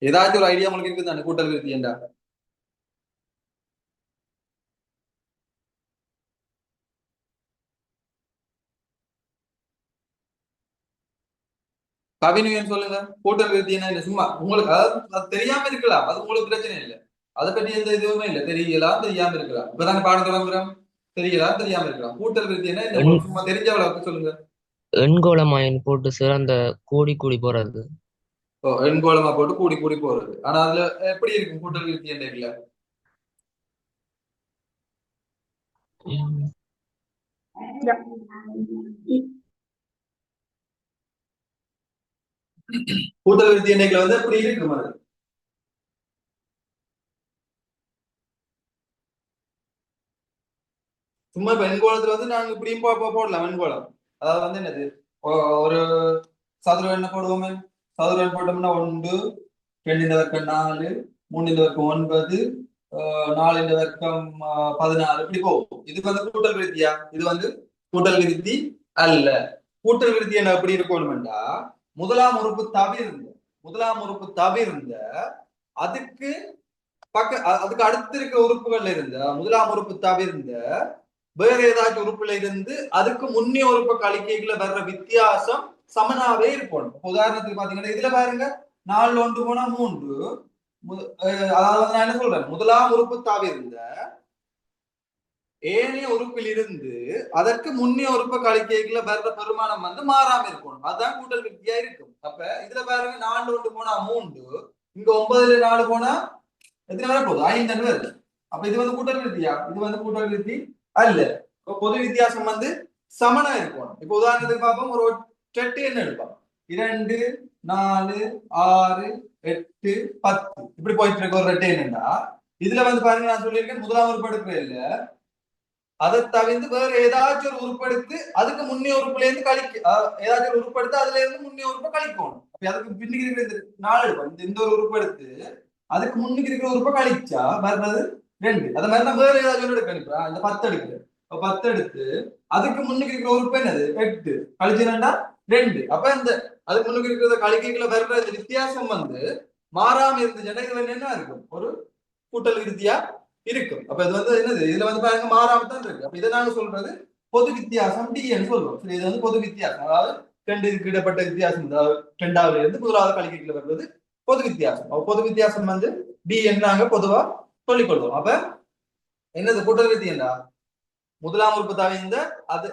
ஏதாச்சும் ஒரு ஐடியா உங்களுக்கு இருக்குது தானே கூட்டல் விருத்தி என்றா? கவினுயன் சொல்லுங்க. கூட்டல் விருத்தி என்ன? இல்லை சும்மா உங்களுக்கு அதாவது அது தெரியாம இருக்கலாம், அது உங்களுக்கு பிரச்சனை இல்லை. அதை பற்றி எந்த இதுவுமே இல்லை. தெரியலாம், தெரியாம இருக்கலாம். இப்பதானே பாடம் தொடங்குறோம். தெரியலாம், தெரியாம இருக்கலாம். கூட்டல் விருத்தி என்ன இல்லை எண் உங்களுக்கு சும்மா தெரிஞ்ச அளவுக்கு சொல்லுங்க. எண்கோளமாயன் போட்டு சிறந்த கூடி கூடி போறது. ஓ, எண்கோளமா போட்டு கூடி கூடி போறது. ஆனா அதுல எப்படி இருக்கும் கூட்டல் விருத்தி என்ற இல்ல? ம். கூட்டல் விருத்தி எண்ணைகளை வந்து எப்படி இருக்கும் அது? சும்மா இப்ப எண்கோளத்துல வந்து நாங்க இப்படியும் போடலாம் எண்கோளம். அதாவது வந்து என்னது, ஒரு சதுர எண்ணை போடுவோமே. சதுர எண் போட்டோம்னா ஒன்று, ரெண்டு இந்த வர்க்கம் 4, 3 இந்த வர்க்கம் 9, 4 இந்த வர்க்கம் 16, இப்படி போகும். இது வந்து கூட்டல் விருத்தியா? இது வந்து கூட்டல் விருத்தி அல்ல. கூட்டல் விருத்தி என்ன எப்படி இருக்கணும்டா, முதலாம் உறுப்பு தவிர்ந்த முதலாம் உறுப்பு தவிர்ந்த அதுக்கு அதுக்கு அடுத்து இருக்க உறுப்புகள்ல இருந்த முதலாம் உறுப்பு தவிர்ந்த வேற ஏதாச்சும் உறுப்புல இருந்து அதுக்கு முன்னே உறுப்பு கழிக்கைகளை வர்ற வித்தியாசம் சமனாவே இருக்கணும். உதாரணத்துக்கு பாத்தீங்கன்னா இதுல பாருங்க, 4 ஒன்று போனா 3. அதாவது நான் என்ன சொல்றேன், முதலாம் உறுப்பு தவிர்ந்த ஏனைய உறுப்பில் இருந்து அதற்கு முன்னே உறுப்பு கழிக்கைகளை வர்ற பெருமானம் வந்து மாறாம இருக்கணும். அதுதான் கூட்டல் வித்தியா இருக்கும். அப்ப இதுல பாருங்க, 4 ஒன்று போனா 3, இங்க 9ல 4 போனா எத்தனை வர போகுது? 5 வருது. அப்ப இது வந்து கூட்டல் விருத்தியா? இது வந்து கூட்டல் விருத்தி அல்ல. பொது வித்தியாசம் வந்து சமனா இருக்கும். இப்ப உதாரணத்துக்கு பார்ப்போம், ஒரு ஒற்றை எண் எடுப்போம். 2, 4, 6, 8, 10 இப்படி போயிட்டு இருக்க ஒரு ரெட்டை எண்ணா, இதுல வந்து பாருங்க, நான் சொல்லியிருக்கேன் முதலாம் உறுப்பு எடுக்கவே இல்ல. அதை தவிர்த்து வேற ஏதாச்சும் ஒரு உறுப்படுத்து அதுக்கு முன்னே உறுப்புல இருந்து கழிக்க, ஏதாச்சும் ஒரு உறுப்படுத்து அதுல இருந்து முன்னே உறுப்பை கழிக்கணும். அப்ப அதுக்கு பின்னுக்கு இருக்கிற இந்த 4 எடுப்போம். இந்த ஒரு உறுப்பு எடுத்து அதுக்கு முன்னுக்கு இருக்கிற உறுப்பை கழிச்சா வர்றது 2. அத மாதிரி தான் வேற ஏதாவது ஒன்று எடுக்க இந்த 10 எடுக்குது. 10 எடுத்து அதுக்கு முன்னுக்கு இருக்கிற உறுப்பு என்னது? 8 கழிச்சுனா 2. அப்ப இந்த அதுக்கு முன்னுக்கு இருக்கிற கழிக்கைகளை வர்ற இந்த வித்தியாசம் வந்து மாறாம இருந்துச்சுன்னா இது வந்து என்ன இருக்கும்? ஒரு கூட்டல் விருத்தியா இருக்கும். அப்ப இது வந்து என்னது, இதுல வந்து பாருங்க மாறாம தான் இருக்கு. அப்ப இதை நாங்க சொல்றது பொது வித்தியாசம் டி என்று சொல்லுவோம். சரி, இது வந்து பொது வித்தியாசம். அதாவது ரெண்டுக்கு இடப்பட்ட வித்தியாசம். அதாவது 2வது இருந்து முதலாவது கழிக்கைகளை வருவது பொது வித்தியாசம். பொது வித்தியாசம் வந்து டி நாங்க பொதுவா சொல்லிக் கொள்வோம். அப்ப என்னது கூட்டல் விருத்தி என்றா, முதலாம் உறுப்பு தவிர்ந்த அது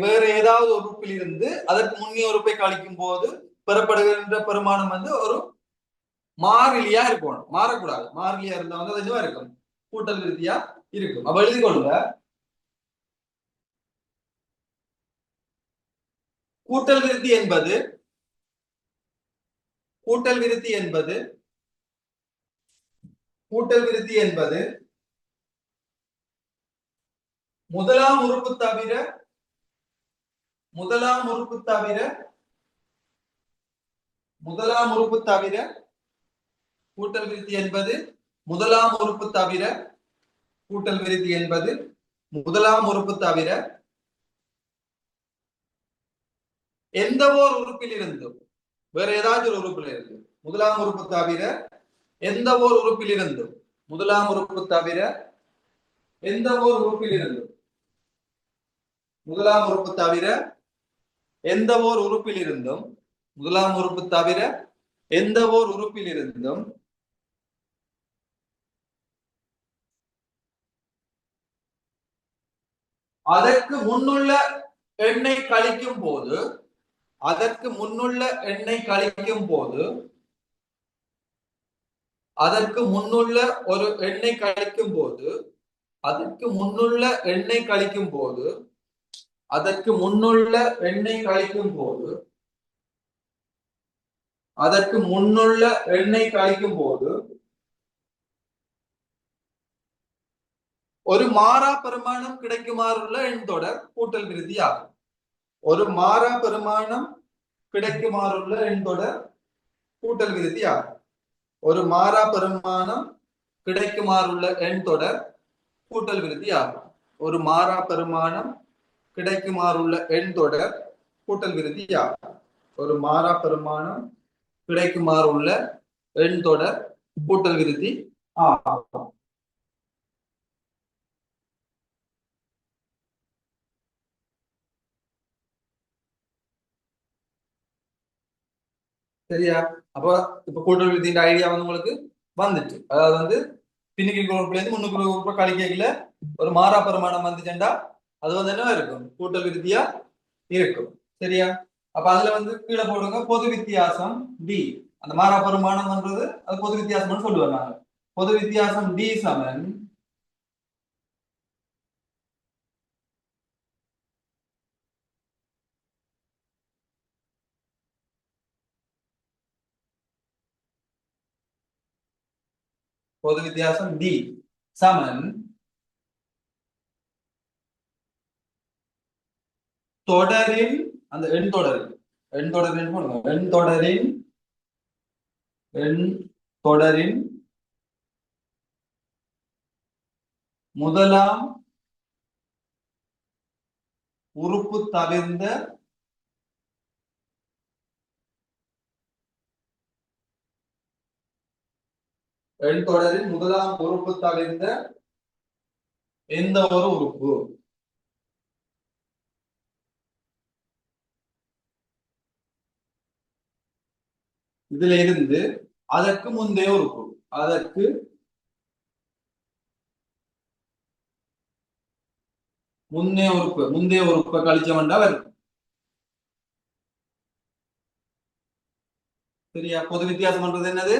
வேற ஏதாவது ஒரு உறுப்பில் இருந்து அதற்கு முன்னே உறுப்பை கழிக்கும் போது பெறப்படுகின்ற பெருமானம் வந்து ஒரு மாறிலியா இருக்கணும், மாறக்கூடாது. மாறிலியா இருந்தா வந்து அது இருக்கும், கூட்டல் விருத்தியா இருக்கும். அப்ப எழுதி கொள்ளுங்க, கூட்டல் விருத்தி என்பது கூட்டல் விருத்தி என்பது கூட்டல் விருத்தி என்பது முதலாம் உறுப்பு தவிர முதலாம் உறுப்பு தவிர முதலாம் உறுப்பு தவிர கூட்டல் விருத்தி என்பது முதலாம் உறுப்பு தவிர கூட்டல் விருத்தி என்பது முதலாம் உறுப்பு தவிர எந்த ஓர் உறுப்பில் இருந்தும், வேற ஏதாச்சும் ஒரு உறுப்பில் இருந்து, முதலாம் உறுப்பு தவிர எந்த ஓர் உறுப்பில் இருந்தும், முதலாம் உறுப்பு தவிர எந்த ஓர் உறுப்பில் இருந்தும், முதலாம் உறுப்பு தவிர எந்த ஓர் உறுப்பில் இருந்தும், முதலாம் உறுப்பு தவிர எந்த ஓர் உறுப்பில் இருந்தும் அதற்கு முன்னுள்ள எண்ணை கழிக்கும் போது அதற்கு முன்னுள்ள எண்ணை கழிக்கும் போது அதற்கு முன்னுள்ள ஒரு எண்ணை கழிக்கும் போது அதற்கு முன்னுள்ள எண்ணை கழிக்கும் போது அதற்கு முன்னுள்ள எண்ணை கழிக்கும் போது அதற்கு முன்னுள்ள எண்ணை கழிக்கும் போது ஒரு மாறா பெருமானம் கிடைக்குமாறுள்ள எண் தொடர் கூட்டல் விருத்தி ஆகும். ஒரு மாறா பெருமானம் கிடைக்குமாறுள்ள எண் தொடர் கூட்டல் விருத்தி ஆகும். ஒரு மாறா பெருமானம் கிடைக்குமாறுள்ள எண் தொடர் கூட்டல் விருத்தி ஆகும். ஒரு மாறா பெருமானம் கிடைக்குமாறுள்ள எண் தொடர் கூட்டல் விருத்தி ஆகும். ஒரு மாறா பெருமானம் கிடைக்குமாறுள்ள எண் தொடர் கூட்டல் விருத்தி ஆகும். சரியா? அப்ப இப்ப கூட்டல் விருத்தின் ஐடியா வந்து உங்களுக்கு வந்துட்டு, அதாவது வந்து பின்னுக்கு உறுப்புல இருந்து முன்னுக்கு உறுப்பை கழிக்கல ஒரு மாறா பெருமானம் வந்துச்சுண்டா அது வந்து என்ன இருக்கும்? கூட்டல் விருத்தியா இருக்கும். சரியா? அப்ப அதுல வந்து கீழே போடுங்க பொது வித்தியாசம் டி. அந்த மாறா பெருமானம்ன்றது அது பொது வித்தியாசம்னு சொல்லுவாங்க. பொது வித்தியாசம் டி சமன் பொது வித்தியாசம் டி சமன் தொடரின் அந்த எண் தொடரின் எண் தொடரின் போடுங்க. எண் தொடரின் முதலாம் உறுப்பு தவிர்ந்த எண் தொடரின் முதலாம் உறுப்பு தவிர்ந்த எந்த ஒரு உறுப்பு. இதுல இருந்து அதற்கு முந்தைய உறுப்பு, அதற்கு முந்தைய உறுப்பை கழிச்சவன்டா வரும். சரியா? பொது வித்தியாசம் பண்றது என்னது?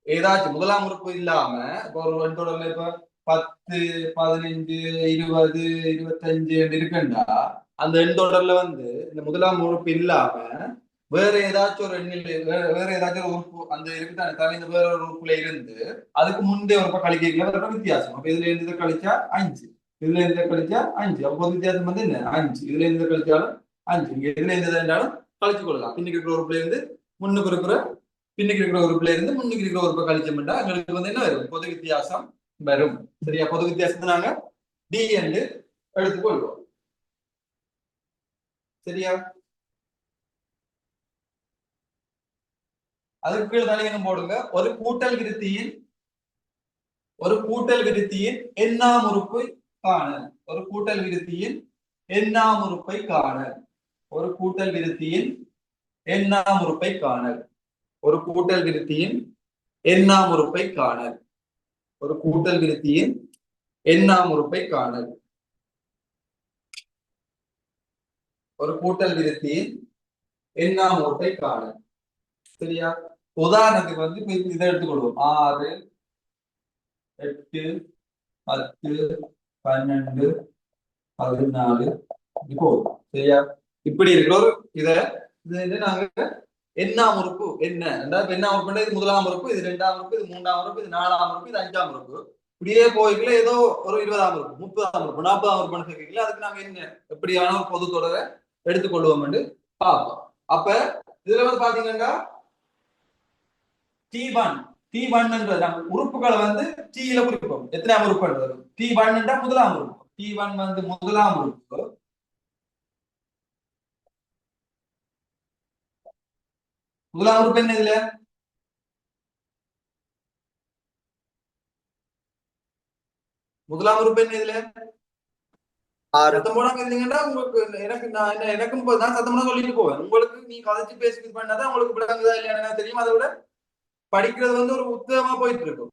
ஏதாச்சும் முதலாம் உறுப்பு இல்லாம இப்ப ஒரு எண் தொடர்ல இப்ப 10, 15, 20, 25 இருக்குண்டா அந்த எண் தொடர்ல வந்து இந்த முதலாம் உறுப்பு இல்லாம வேற ஏதாச்சும் ஒரு எண்ணில் வேற ஏதாச்சும் ஒரு உறுப்பு அந்த இருக்குதானே தவிர இந்த வேற ஒரு உறுப்புல இருந்து அதுக்கு முந்தைய உறுப்பை கழிக்க வித்தியாசம். அப்ப இதுல இருந்து கழிச்சா 5, இதுல இருந்து கழிச்சா 5. அப்போ வித்தியாசம் வந்து என்ன? 5. இதுல இருந்து கழிச்சாலும் 5, இங்க இதுல இருந்து இருந்தாலும் கழிச்சு கொள்ளலாம். பின்னுக்கு இருக்கிற உறுப்புல இருந்து முன்னுக்கு இருக்கிற பின்னுக்கு இருக்கிற உறுப்புல இருந்து முன்னுக்கு இருக்கிற உறுப்பை கழிச்சோம்னா எங்களுக்கு வந்து என்ன வரும்? பொது வித்தியாசம் வரும். சரியா? பொது வித்தியாசத்தை நாங்க டி என்று எடுத்துக்கொள்வோம். சரியா? அதுக்கு கீழே தலையங்கம் போடுங்க. ஒரு கூட்டல் விருத்தியின் எண்ணாம் உறுப்பை காண. ஒரு கூட்டல் விருத்தியின் எண்ணாம் உறுப்பை காண. ஒரு கூட்டல் விருத்தியின் எண்ணாம் உறுப்பை காண. ஒரு கூட்டல் விருத்தியின் எண்ணாம் உறுப்பை காண. ஒரு கூட்டல் விருத்தியின் எண்ணாம் உறுப்பை காண. ஒரு கூட்டல் விருத்தியின் எண்ணாம் உறுப்பை காண. சரியா? உதாரணத்துக்கு வந்து இதை எடுத்துக்கொள்வோம். 6, 8, 10, 12, 14 இப்போ. சரியா? இப்படி இருக்கிற ஒரு இதை நாங்க எண்ணாம் உறுப்பு என்ன எண்ணாம் உறுப்பு இது முதலாம் உறுப்பு, இது 2ஆம் உறுப்பு, இது 3ஆம் உறுப்பு, இது 4ஆம் உறுப்பு, இது 5ஆம் உறுப்பு. இப்படியே போய்க்கல ஏதோ ஒரு 20ஆம் உறுப்பு, 30ஆம் உறுப்பு, 40ஆம் உறுப்புன்னு சொல்லிக்கல. அதுக்கு நாங்க என்ன எப்படியான ஒரு பொது தொடரை எடுத்துக்கொள்வோம் என்று பார்ப்போம். அப்ப இதுல வந்து பாத்தீங்கன்னா T1 நம்ம உறுப்புகளை வந்து Tல குறிப்போம். எத்தனாம் உறுப்பு? T1 முதலாம் உறுப்பு. T1 வந்து முதலாம் உறுப்பு. முதலாம் உறுப்பு என்ன? இதுல முதலாம் உறுப்பு என்ன? இதுல சத்தம் போடாம இருந்தீங்கன்னா உங்களுக்கு எனக்கும் நான் சத்தம் சொல்லிட்டு போவேன். உங்களுக்கு நீ கதைச்சு பேசி பண்ணாதான் உங்களுக்கு விளங்குதா இல்லையா தெரியும். அதை விட படிக்கிறது வந்து ஒரு உத்தமமா போயிட்டு இருக்கும்.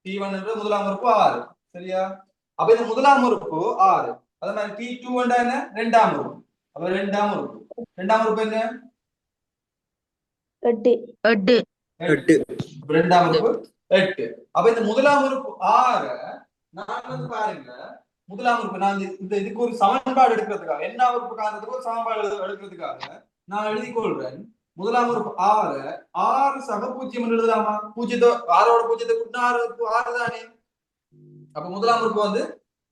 T1 முதலாம் உறுப்பு 6. சரியா? அப்ப இந்த முதலாம் உறுப்பு 6. அதே மாதிரி T2 என்ன? 2ஆம் உறுப்பு. அப்ப 2ஆம் உறுப்பு. 2ஆம் உறுப்பு என்ன? 8. 2ஆம் உறுப்பு 8. அப்ப இந்த முதலாம் உறுப்பு 6 நான் வந்து பாருங்க, முதலாம் உறுப்பு நான் இதுக்கு ஒரு சமன்பாடு எடுக்கிறதுக்காக, என்ன உறுப்பு காரணத்துக்கு ஒரு சமன்பாடு எடுக்கிறதுக்காக நான் எழுதி கொள்றேன். முதலாம் உறுப்பு 6 சக 0 எழுதலாமா? 0 6ஓட 0 கூட்டினா 6 தானே. அப்ப முதலாம் உறுப்பு வந்து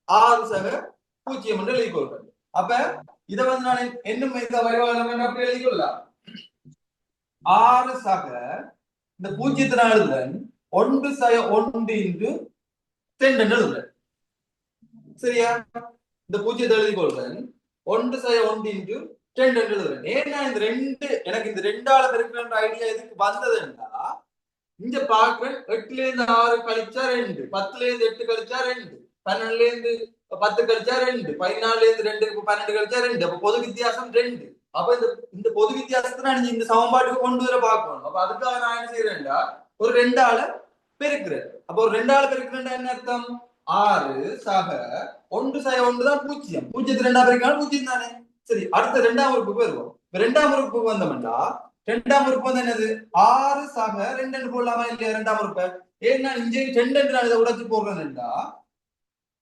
6 சக 0 என்று எழுதி கொள்றேன். அப்ப இதை வந்து நான் என்னும் அப்படி எழுதி கொள்ளலாம். 6 சக இந்த 0 நான் எழுதுறேன் 1 சக 1 இன்டு 10 எழுதுறேன். சரியா? இந்த 0 எழுதி கொள்றேன் 1 சக 1 இன்டு ரெண்டு எழுதுறேன். ஏன்னா இந்த ரெண்டு எனக்கு இந்த ரெண்டால பெருக்கிற ஐடியா எதுக்கு வந்ததுன்னா, இங்க பாக்குறேன் 8ல இருந்து 6 கழிச்சா 2, 10ல இருந்து 8 கழிச்சா 2, 12ல இருந்து 10 கழிச்சா 2, 14ல இருந்து 2 12 கழிச்சா 2, அப்ப பொது வித்தியாசம் 2. அப்ப இந்த இந்த பொது வித்தியாசத்தை நான் இந்த சமன்பாட்டுக்கு கொண்டு வர பார்க்கணும். அப்ப அதுக்காக நான் என்ன செய்யறேன்டா, ஒரு ரெண்டால பெருக்கிறேன். அப்ப ஒரு ரெண்டால பெருக்கிறேன்டா என்ன அர்த்தம்? 6 சக 1 சக 1 தான் 0. 0 ரெண்டா பெருக்கினாலும் 0 தானே. சரி, அடுத்த ரெண்டாம் உறுப்புக்கு வருவோம். ரெண்டாம் உறுப்புக்கு வந்தோம்னா, ரெண்டாம் உறுப்பு வந்து என்னது? 6 சக 2 போடலாமா இல்லையா ரெண்டாம் உறுப்பை? ஏன்னா இங்க 2 நான் இதை உடைச்சு போடுறேன்டா,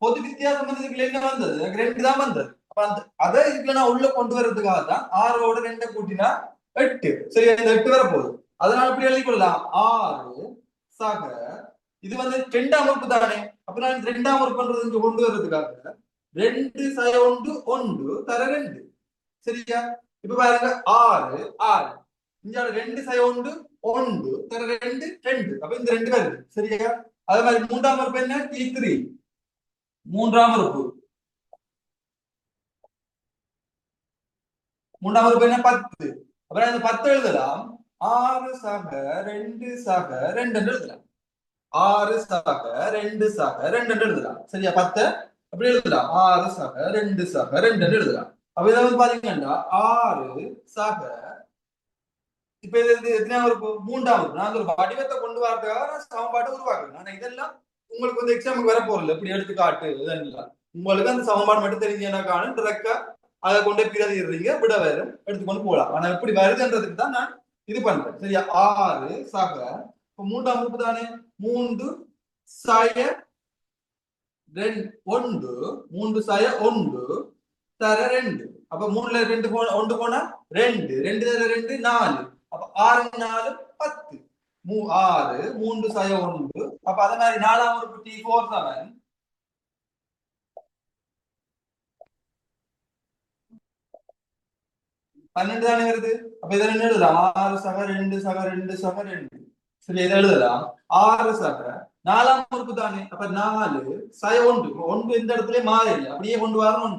பொது வித்தியாசம் வந்து இதுக்குள்ள என்ன வந்தது? எனக்கு 2 தான் வந்தது. அப்ப அந்த அதை இதுக்குள்ள நான் உள்ள கொண்டு வர்றதுக்காக தான் 6ஓட 2 கூட்டினா 8. சரி, இந்த 8 வர போகுது. அதனால இப்படி எழுதி கொள்ளலாம். 6 சக இது வந்து ரெண்டாம் உறுப்பு தானே. அப்ப நான் ரெண்டாம் உறுப்புன்றது இங்க கொண்டு வர்றதுக்காக 2 சக 1 1 தர 2. சரியா? இப்ப பாருங்க 6 6 இங்க 2 சக 1 1 தர 2 2. அப்ப இந்த 2 வருது. சரியா? அதே மாதிரி மூன்றாம் உறுப்பு என்ன? T3. மூன்றாம் உறுப்பு மூன்றாம் உறுப்பு என்ன? 10. அப்புறம் இந்த 10 எழுதலாம். 6 சக 2 சக 2 என்று எழுதலாம். 6 சக 2 சக 2 என்று எழுதலாம். சரியா? 10 அப்படி எழுதலாம். 6 சக 2 சக 2 என்று எழுதலாம். அப்ப இதை வந்து பாத்தீங்கன்னா 6 சக இப்ப இது எத்தனாம் உறுப்பு? மூன்றாம் உறுப்பு. நான் ஒரு வடிவத்தை கொண்டு வரதுக்காக நான் சமன்பாட்டை உருவாக்குறேன். ஆனா இதெல்லாம் உங்களுக்கு வந்து எக்ஸாமுக்கு வர போறல. இப்படி எடுத்துக்காட்டு இதெல்லாம் உங்களுக்கு அந்த சமன்பாடு மட்டும் தெரிஞ்சேனாக்கான டிரெக்டா அதை கொண்டு பிரதிடுறீங்க, விட வரும் எடுத்துக்கொண்டு போகலாம். ஆனா எப்படி வருதுன்றதுக்கு தான் நான் இது பண்றேன். சரியா? 6 சக இப்ப மூன்றாம் உறுப்பு தானே. 3 சய 1 3 சய 1 தர 2. அப்ப 3ல 2 1 போனா 2 2 தர 2 4. அப்ப 6 4 10. 6 3 சய 1. அப்ப அதே மாதிரி நாலாம் உறுப்பு T4 7 12 தானே வருது. அப்ப இதை என்ன எழுதலாம்? 6 சக 2 சக 2 சக 2. சரி, இதை எழுதலாம். 6 சக நாலாம் உறுப்பு தானே. அப்ப 4 சய 1 1 இந்த இடத்துல மாறல, அப்படியே கொண்டு வரணும்.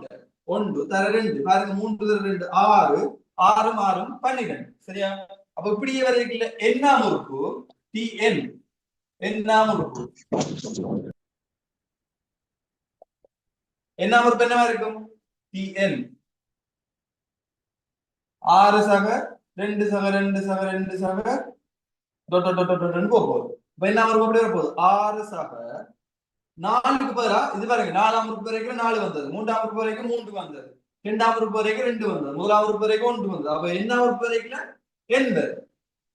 1 தர 2 பாருங்க, 3 தர 2 6 6 6 12. சரியா? அப்ப இப்படியே வரைக்கும் எண்ணாம் உறுப்பு Tn. எண்ணாம் உறுப்பு எண்ணாம் உறுப்பு என்னவா இருக்கும்? Tn. 6 சக 2 சக 2 சக 2 சக போகுது. இப்ப என்ன வரும்? எப்படி வரப்போகுது? 6 சக 4க்கு பதிலா இது பாருங்க, நாலாம் உறுப்பு வரைக்கும் 4 வந்தது, மூன்றாம் உறுப்பு வரைக்கும் 3 வந்தது, இரண்டாம் உறுப்பு வரைக்கும் 2 வந்தது, முதலாம் உறுப்பு வரைக்கும் 1 வந்தது. அப்ப என்ன உறுப்பு வரைக்கும்? 80.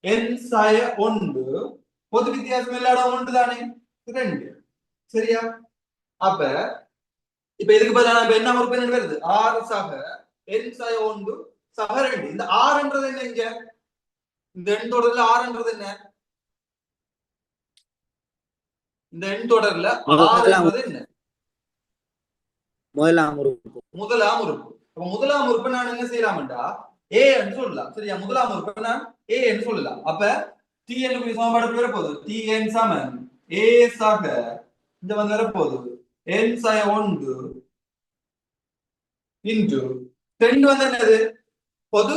என் சய 1 பொது வித்தியாசம் எல்லா இடம் 1 தானே. 2. சரியா? அப்ப இப்ப இதுக்கு பதிலா இப்ப என்ன உறுப்பு என்ன வருது? 6 சக என் சய 1 சக 2. இந்த 6ன்றது என்ன? இங்க இந்த எண் தொடர்ல 6ன்றது என்ன? இந்த எண் தொடர்ல 6ன்றது என்ன? முதலாம் உறுப்பு. முதலாம் உறுப்பு. அப்ப முதலாம் உறுப்பு நான் என்ன செய்யலாம்டா ஏ என்று சொல்லலாம். சரியா? முதலாம் உறுப்பு நான் ஏ என்று சொல்லலாம். அப்ப டி என்று சமன்பாடு எப்படி வரப்போகுது? டி என் சமன் ஏ சக இந்த வந்து வரப்போகுது என் சய 1 இன்டு 2 வந்து என்னது? பொது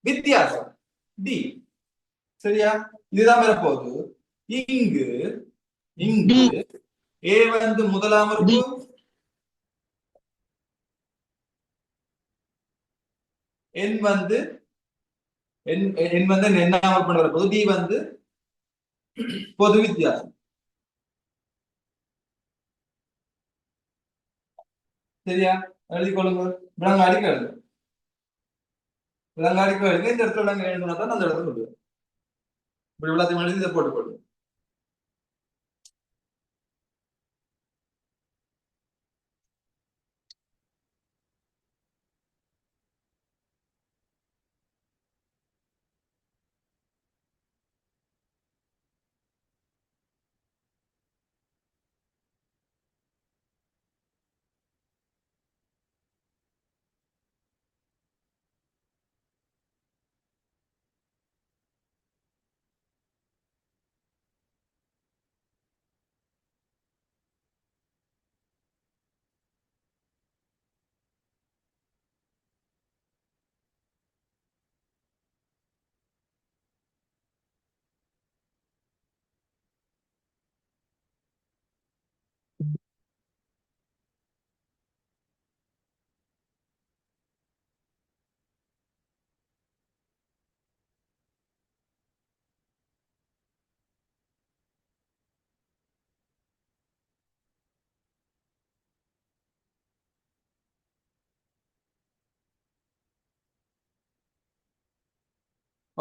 வித்தியாசம் டி. சரியா? இதுதான் வரப்போகுது. இங்கு இங்கு ஏ வந்து முதலாம் உறுப்பு, என் வந்து என் வந்து என்ன பண்ற போது டி வந்து பொது வித்தியாசம். சரியா? எழுதி கொள்ளுங்க. விலங்காடிக்கு எழுது. விலங்காடிக்கு எழுதுங்க. இந்த இடத்துல விலங்கு எழுதுனா தான் அந்த இடத்துல கொண்டு இப்படி எல்லாத்தையும் எழுதி இதை போட்டுக்கொள்ளுங்க.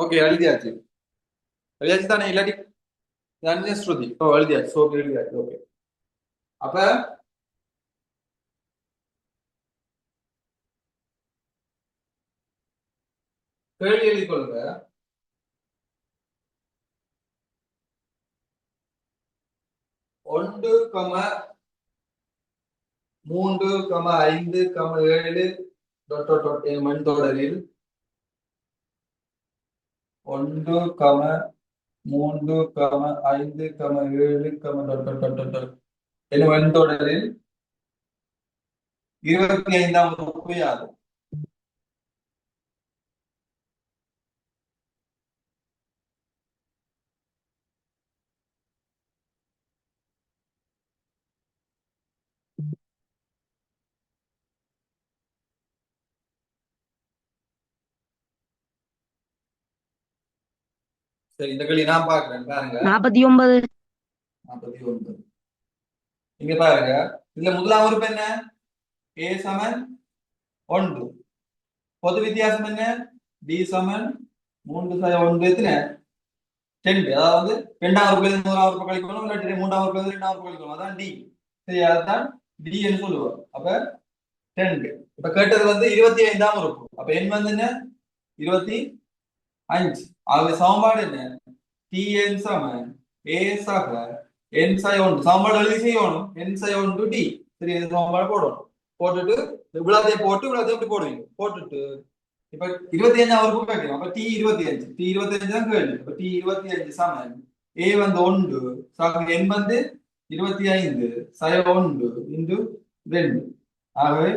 ஓகே எழுதியாச்சு. எழுதியாச்சு தானே? இல்லாட்டி தன்ய ஸ்ருதி. ஓ எழுதியாச்சு. ஓகே எழுதியாச்சு. ஓகே. அப்ப கேள்வி எழுதி கொள்ளுங்க. 1,3,5,7 மண் தொடரில் 1,3,5,7 மண் தொடரில் 25ஆம் உறுப்பு யாது? சரி, இந்த கேள்வி நான் பாக்குறேன் பாருங்க. 49. 49. இங்க பாருங்க, இதுல முதலாம் உறுப்பு என்ன? a சமன் 1. பொது வித்தியாசம் என்ன? d சமன் 3/1 எத்தனை? 2. அதாவது இரண்டாம் உறுப்புல இருந்து முதலாம் உறுப்பு கழிக்கணும், இல்லாட்டி மூன்றாம் உறுப்புல இருந்து இரண்டாம் உறுப்பு கழிக்கணும். அதான் d. சரி, அதுதான் d என்று சொல்லுவோம். அப்ப 2. இப்ப கேட்டது வந்து 25ஆம் உறுப்பு. அப்ப n வந்து என்ன? 25. ஆகவே சமன்பாடு என்ன? tn சமன் a சக n சை 1. சமன்பாடு எழுதி செய்யணும். n சை 1 d. சரி, இந்த சமன்பாடு போடணும். போட்டுட்டு இவ்வளத்தையும் போட்டு இவ்வளத்தையும் இப்படி போடுவீங்க. போட்டுட்டு இப்ப 25ஆம் உறுப்பு கேட்கணும். அப்ப t25 தான் கேள்வி. அப்ப t25 சமன் a வந்து 1 சக n வந்து 25 சை 1 இன்டு 2. ஆகவே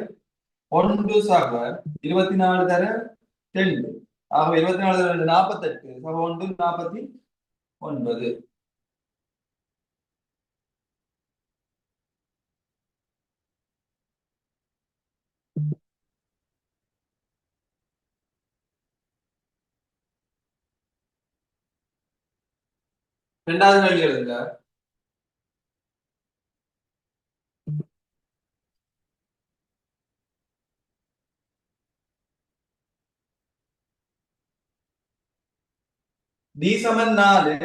1 சக 24 தர 2. ஆகவே 24 தர 48 சக 1 49. இரண்டாவது கேள்வி எழுதுங்க. d சமன் 4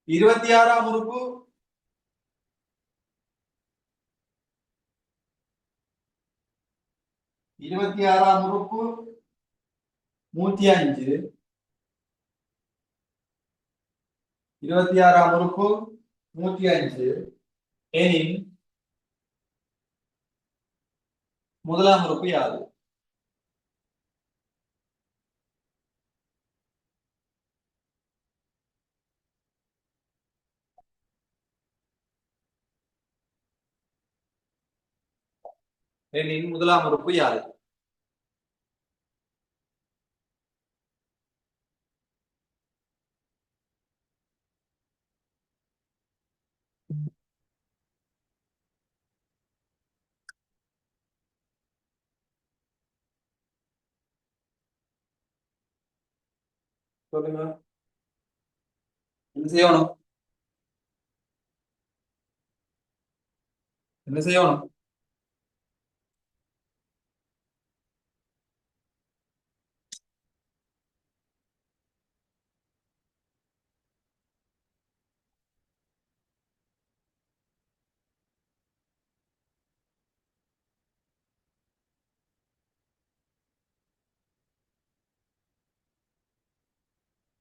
26ஆம் உறுப்பு 105. 26ஆம் உறுப்பு 105 எனின் முதலாம் உறுப்பு யாது? எனின் முதலாம் உறுப்பு யாது? சொல்லுங்க. என்ன செய்யணும்? என்ன செய்யணும்?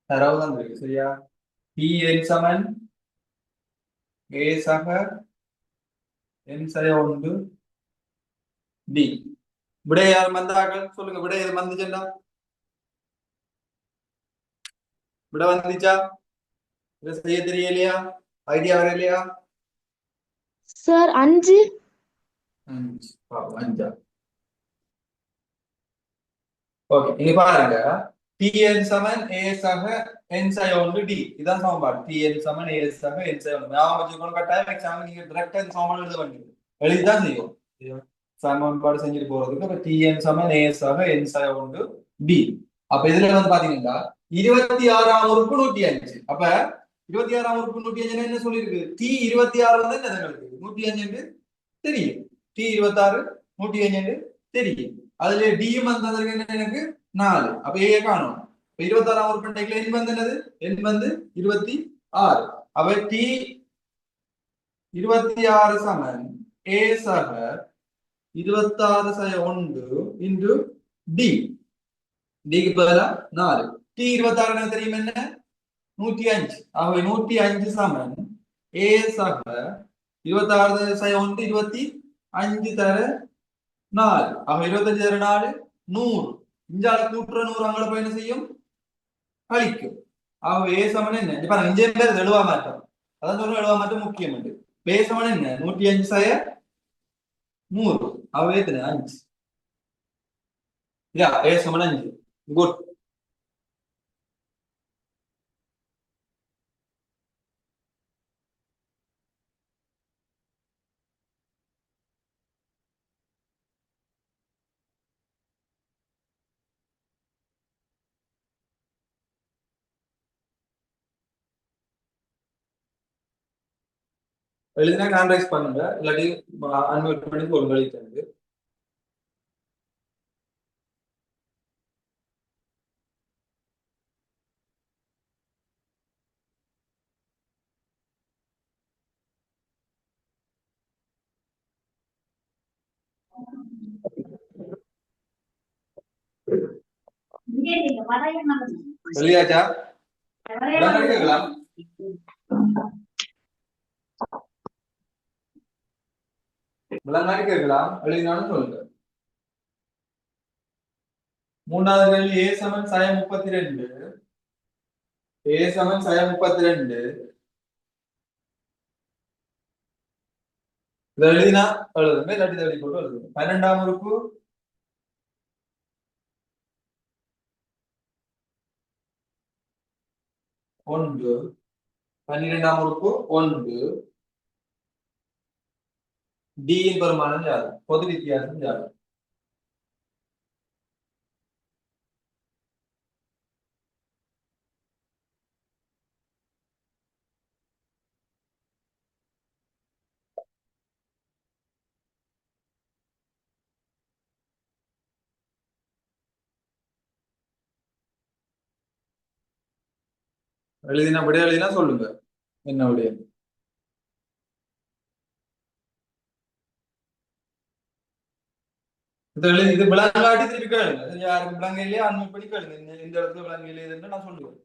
தரவு தான் இருக்கு. சரியா? tn சமன் a சக n சை 1 d. விடை யார் வந்தார்கள்? சொல்லுங்க. விடை எது வந்துச்சுண்டா? விடை வந்துச்சா? இதை செய்ய தெரியலையா? ஐடியா வரலையா? சார் 5. 5. ஓகே, இங்க பாருங்க. tn சமன் a சக n சை 1 d. இதான் சமன்பாடு. tn சமன் a சக n சை 1. ஞாபகம் வச்சுக்கணும். கட்டாயம் எக்ஸாம் நீங்க டைரக்டா இந்த சமன்பாடு எழுத வேண்டியது. எழுதிதான் செய்யும். சமன்பாடு செஞ்சுட்டு போறதுக்கு அப்ப tn சமன் a சக n சை 1 d. அப்ப இதுல வந்து பாத்தீங்கன்னா 26ஆம் உறுப்பு 105. அப்ப 26ஆம் உறுப்பு 105 என்ன சொல்லியிருக்கு? டி 26 வந்து என்ன எங்களுக்கு 105 தெரியும். டி 26 105 தெரியும். அதுல டியும் வந்ததற்கு என்ன எனக்கு 4. அப்ப ஏ காணும். 26ஆம் உறுப்பு எண் வந்து என்னது? எண் வந்து 26. அப்ப டி 26 சமன் ஏ சக 26/1 இன்டு டி. டிக்கு பதிலா 4. டி 26 எனக்கு தெரியும் என்ன? 105. ஆகவே 105 சமன் ஏ சக 26/1 25 தர 4. ஆக 25 தர 4 100. இஞ்சால கூட்டுற 100 அங்கே போய் என்ன செய்யும்? கழிக்கும். ஆகவே ஏ சமன் என்ன? இப்ப நான் இங்கே பேர் எழுவா மாட்டோம். அதான் சொல்ல எழுவா மாட்டோம் முக்கியம் உண்டு. ஏ சமன் என்ன? 105/100. ஆகவே எத்தனை? 5. யா ஏ சமன் 5. குட். எழுதினா கான்ட்ராக்ட் பண்ணுங்க, இல்லாட்டி அன்மியூட் பண்ணி ஒரு கழிக்கிறது. சொல்லியாச்சா? கேட்கலாம். விளங்காடி கேட்கலாம், எழுதினாலும் சொல்லுங்க. மூன்றாவது கேள்வி ஏ சமன் sin 32. ஏ சமன் sin 32. இதை எழுதினா எழுதுங்க, இல்லாட்டி எழுதி போட்டு எழுதுங்க. 12ஆம் உறுப்பு 1, 12ஆம் உறுப்பு 1, டி இன் பெருமானம் யாது? பொது வித்தியாசம் யாது? எழுதினா விட எழுதினா சொல்லுங்க என்ன விட. இது விளங்காட்டி திருப்பி கேளுங்க. யாருக்கு விளங்க இல்லையா அன்மியூட் பண்ணி கேளுங்க. இந்த இடத்துல விளங்க இல்லையதுன்னு நான் சொல்லுவேன்.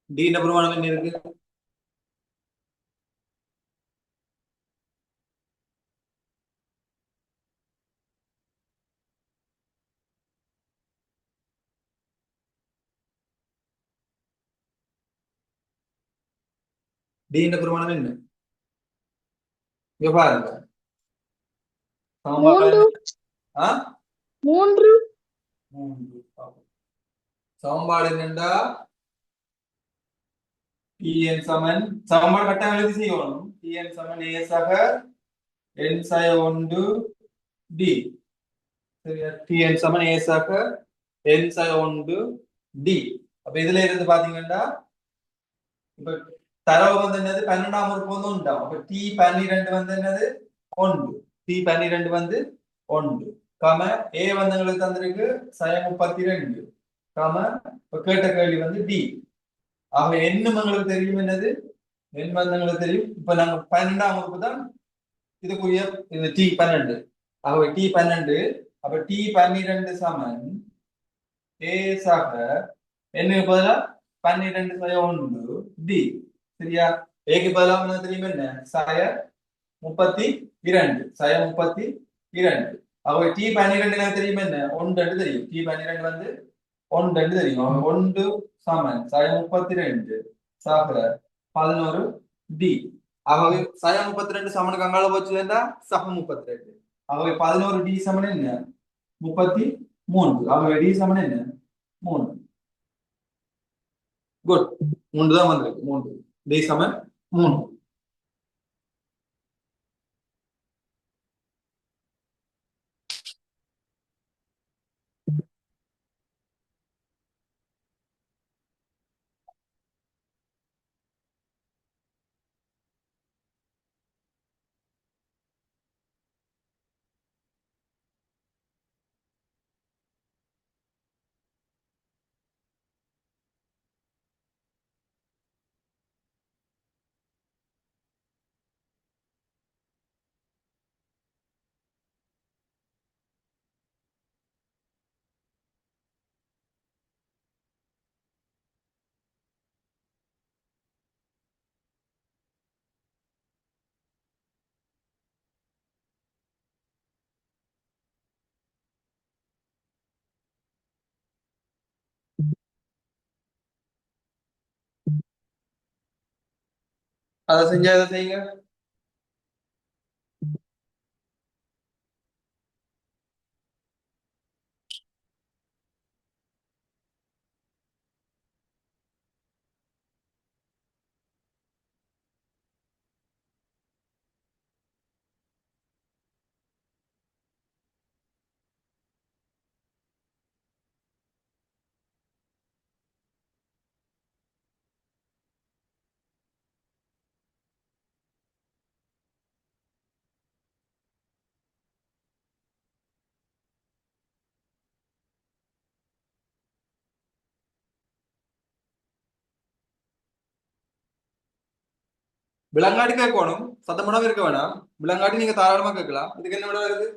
டி இந்த பெருமானம் என்ன இருக்கு? டி இந்த பெருமானம் என்ன? இங்க பாருங்க. சமன்பாடு 3. சமன்பாடு என்னண்டா Tn சமன் சமன்பாடு கட்டாயம் எழுதி செய்யணும். Tn சமன் a சக n sin 1 d. சரியா? Tn சமன் a சக n sin 1 d. அப்ப இதுல இருந்து பாத்தீங்கன்னா இப்ப தரவு வந்து என்னது? 12ஆம் உறுப்பு வந்து உண்டாம். அப்ப T12 வந்து என்னது? 1. T12 வந்து 1. காம a வந்து உங்களுக்கு தந்திருக்கு sin 32. காம இப்ப கேட்ட கேள்வி வந்து d. ஆக எண்ணும் எங்களுக்கு தெரியும் என்னது? எண் வந்து எங்களுக்கு தெரியும். இப்ப நாங்க 12ஆம் உறுப்பு தான் இதுக்குரிய இந்த T12. ஆகவே T12. அப்ப T12 சமன் a சக என்னுக்கு பதிலா 12/1 d. சரியா? ஏக்கு பதிலா என்ன தெரியும்? என்ன சாய 32. சாய 32. ஆகவே T12 எனக்கு தெரியும் என்ன? 1 தெரியும். T12 வந்து 1 தெரியும். 1 சமன் சாய 32 சாக 11 d. ஆகவே சய 32 சமனுக்கு அங்கால போச்சுன்னா சக 32. ஆகவே 11 டி சமன் என்ன 33. ஆகவே டி சமன் என்ன 3. குட். 3 தான் வந்திருக்கு 3. டி சமன் 3. அதை செஞ்சா அதை செய்யுங்க. விலங்காடி கேட்கணும், சத்தம் போடாம இருக்க வேணாம். விலங்காடி நீங்க தாராளமா கேட்கலாம். இதுக்கு என்ன விட வருது?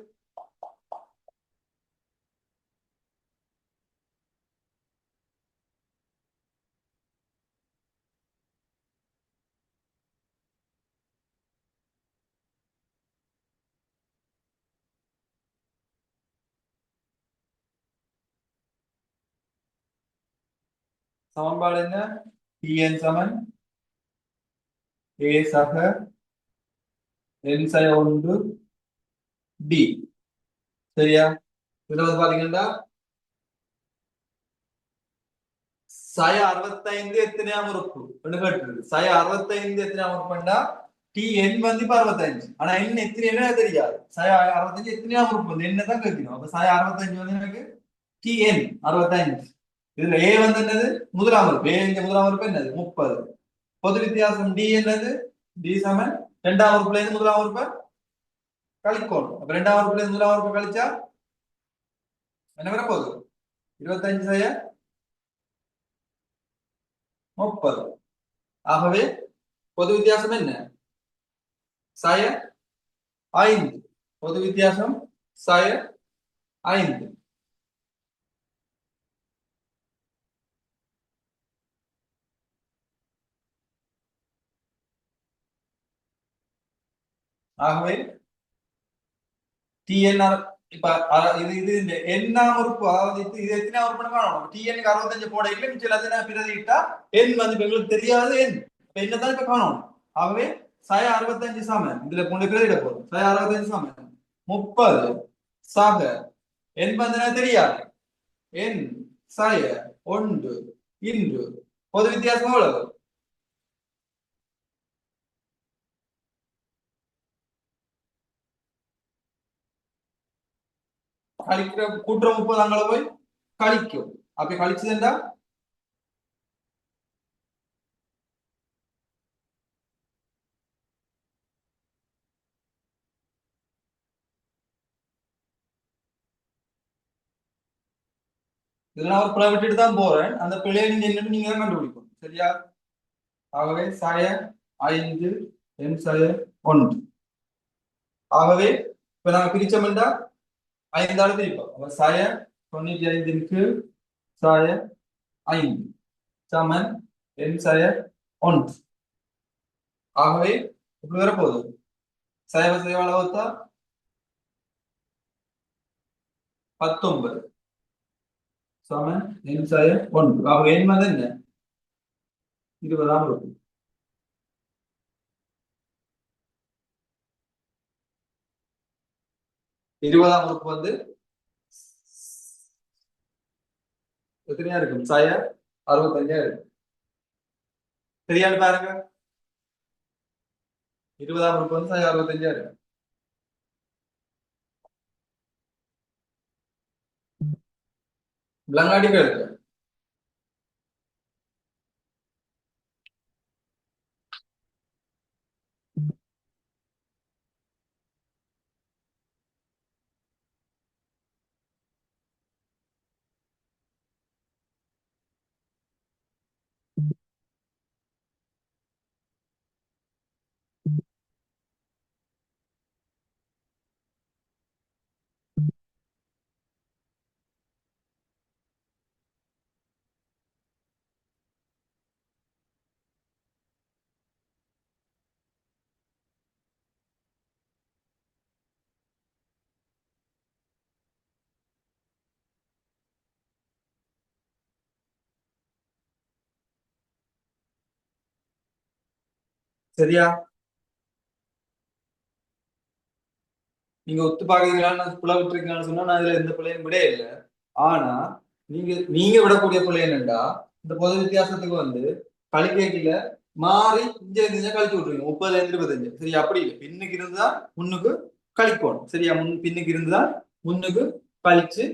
சமன்பாடு என்ன? டிஎன் சமன் ஏ சக என் சய 1 டி. சரியா? இதுல வந்து பாத்தீங்கன்னா சய 65 எத்தனையாம் உறுப்பு கேட்டு. சய 65 எத்தனையாம் உறுப்புண்டா டி என் வந்து இப்ப 65. ஆனா என்ன எத்தனை தெரியாது. சய 65 எத்தனையாம் உறுப்பு வந்து என்னதான் கேட்கணும். அப்ப சய 65 வந்து எனக்கு டி என் 65. இதுல ஏ வந்து என்னது முதலாம் உறுப்பு. ஏ இங்க முதலாம் உறுப்பு என்னது 30. பொது வித்தியாசம் டி என்னது டி சமன் இரண்டாம் உறுப்புல இருந்து முதலாம் உறுப்பை கழிக்கணும். அப்ப இரண்டாம் உறுப்புல இருந்து முதலாம் உறுப்பை கழிச்சா என்ன வர போகுது 25 சய 30. ஆகவே பொது வித்தியாசம் என்ன சய 5. பொது வித்தியாசம் சய 5. ஆகவே டிஎன் இப்ப இது இது இந்த எண்ணாம் உறுப்பு, அதாவது இது எத்தனை உறுப்புன்னு காணணும். டிஎன் 65 போட இல்லை, மிச்சம் எல்லாத்தையும் பிரதிட்டா எண் வந்து இப்ப எங்களுக்கு தெரியாது எண். இப்ப என்னதான் இப்ப காணணும். ஆகவே சய 65 சமன் இதுல கொண்டு பிரதிட போதும். சய 65 சமன் 30 சக எண் வந்து எனக்கு தெரியாது எண் சய 1 இன்று பொது வித்தியாசம் எவ்வளவு? கழிக்கிற கூட்டுற 30 அங்கே போய் கழிக்கும். அப்படி கழிச்சதுண்டா இதெல்லாம் ஒரு பிழை விட்டுட்டு தான் போறேன். அந்த பிழையை நீங்க என்னன்னு நீங்க தான் கண்டுபிடிக்கணும். சரியா? ஆகவே சய 5 என் சய 1. ஆகவே இப்ப நாங்க பிரிச்சோம்டா 5ஆல பிரிப்போம். அப்ப சய 95க்கு சய 5 சமன் என் சய 1. ஆகவே இப்படி வரப்போகுது சைவ சைவ அளவுத்தா 19 சமன் என் சய 1. ஆகவே என் வந்து என்ன 20ஆம் இருக்கும். 20ஆம் உறுப்பு வந்து எத்தனையா இருக்கும்? சாய 65 இருக்கும். சரியானு பாருங்க. 20ஆம் உறுப்பு வந்து சாய 65 இருக்கும். விலங்காடிகள் இருக்கு. சரியா? நீங்க ஒத்து பாக்குறீங்களான்னு பிள்ளை விட்டுருக்கீங்கன்னு சொன்னா நான் இதுல எந்த பிள்ளையும் விட இல்லை. ஆனா நீங்க நீங்க விடக்கூடிய பிள்ளை என்னண்டா, இந்த பொது வித்தியாசத்துக்கு வந்து கழிக்கைக்குல மாறி இங்க இருந்து கழிச்சு விட்டுருங்க. 30ல இருந்து 25. சரி, அப்படி இல்லை. பின்னுக்கு இருந்தா முன்னுக்கு கழிக்கணும். சரியா? பின்னுக்கு இருந்தா முன்னுக்கு கழிச்சு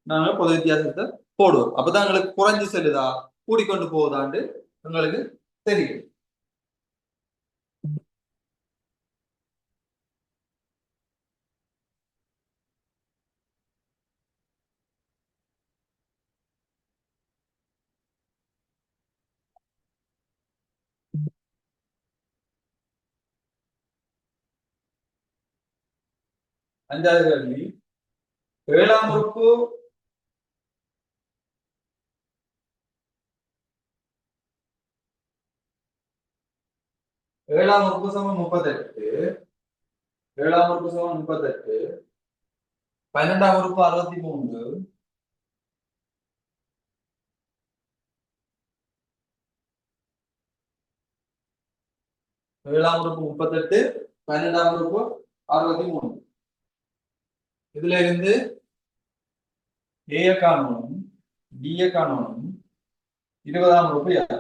நாங்க பொது வித்தியாசத்தை போடுவோம். அப்பதான் எங்களுக்கு குறைஞ்சு செல்லுதா கூடிக்கொண்டு போகுதாண்டு எங்களுக்கு தெரியும். அஞ்சாவது கேள்வி. ஏழாம் உறுப்பு ஏழாம் உறுப்பு சமம் 38. ஏழாம் உறுப்பு சமம் 38. 12ஆம் உறுப்பு 63. ஏழாம் உறுப்பு 38, 12ஆம் உறுப்பு 63. இதுல இருந்து ஏ காணணும், டி காணணும். 20ஆம் உறுப்பு யார்?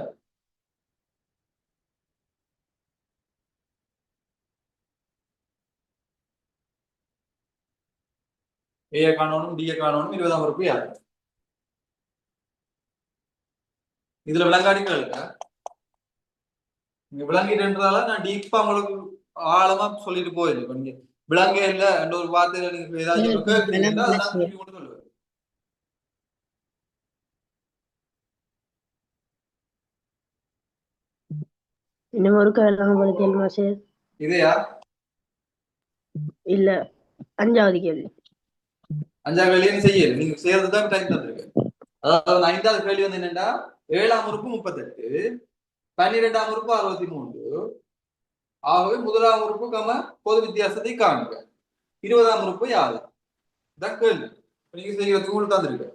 ஏ காணணும், டி காணணும். 20ஆம் உறுப்பு யார்? இதுல விளங்காடிகள் இருக்க. நீங்க விளங்கிட்டுன்றதால நான் டீப்பா உங்களுக்கு ஆழமா சொல்லிட்டு போயிடுது. கொஞ்சம் விளங்க இல்ல என்ற ஒரு வார்த்தையில நீங்க ஏதாச்சும் கேட்கறீங்கன்னா அதை நான் திருப்பி கொண்டு சொல்லுவேன். இன்னும் ஒரு கேள்வி மாஸ்டர். இதையா? இல்ல, 5வது கேள்வி. 5ஆம் கேள்வி செய்யல. நீங்க செய்யறதுதான் டைம் தந்திருக்கு. அதாவது 5வது கேள்வி வந்து என்னன்னா, 7ஆம் உறுப்பு 38, 12ஆம் உறுப்பு 63. ஆகவே முதலாம் உறுப்பு பொது வித்தியாசத்தை காணுங்க. 20ஆம் உறுப்பு யாரு? இதான் கேள்வி. நீங்க செய்யறதுக்கு உங்களுக்கு தந்திருக்கு.